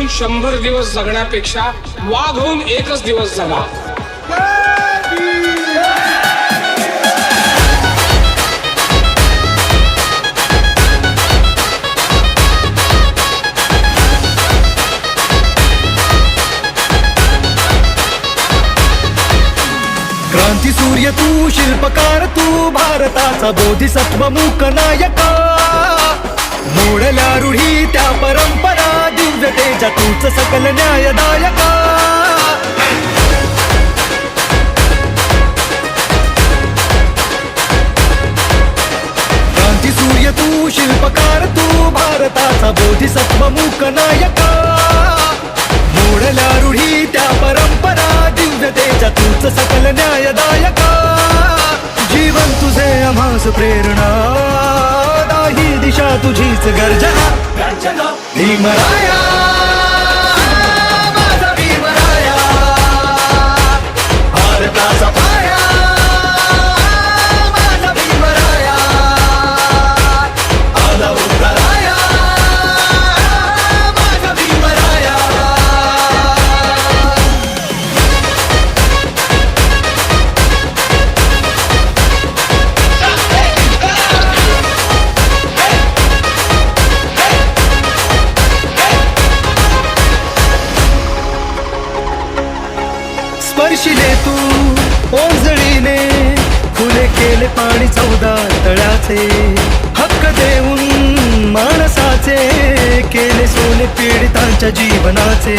होऊन 100 दिवस जगण्यापेक्षा वाघ होऊन एकच दिवस जगा. क्रांती सूर्य तू, शिल्पकार तू, भारताचा बोधिसत्व मूक नायका. मोडल्या रूढी त्या परंपरा, दिव्यतेच्या तूच सकल न्यायदायका. क्रांती सूर्य तू, शिल्पकार तू, भारताचा बोधिसत्व मूक नायका. मोडल्या रूढी त्या परंपरा, दिव्यतेच्या तूच सकल न्यायदायका. जीवन तुझे आम्हास प्रेरणा, दाही दिशा तुझीच गर्जना. भीमराया माझा भीमराया, भारताचा पाया माझा भीमराया. आला उतराया माझा भीमराया. स्पर्शिले तू ओंजळीने, फुले केले पाणी 14 तळ्याचे. हक्क देऊन माणसाचे, केले सोने पीडितांच्या जीवनाचे.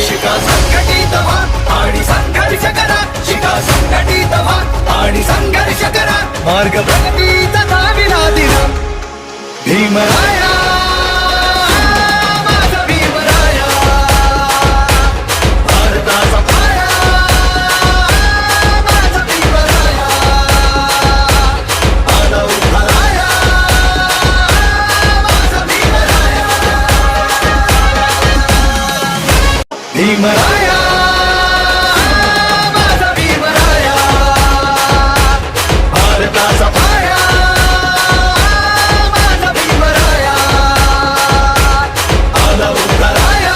शिका संघटित व्हा आणि संघर्ष करा, शिका संघटित व्हा आणि संघर्ष करा. मार्ग प्रगतीचा दाविला दिला भीमराया माझा भीमराया. भारताचा पाया माझा भीमराया. आला उतराया माझा भीमराया. भीमराया माझा भीमराया. भारताचा पाया माझा भीमराया. आला उतराया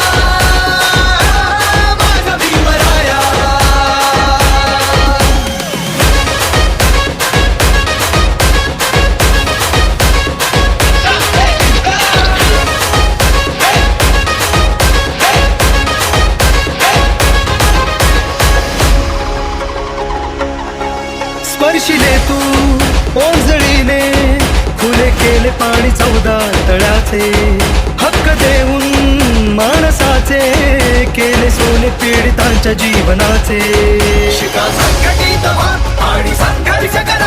माझा भीमराया. स्पर्शिले तू ओंजळीने, फुले केले पाणी 14 तळ्याचे. हक्क देऊन माणसाचे, केले सोने पीडितांच्या जीवनाचे. शिका संघटित व्हा आणि संघर्ष करा.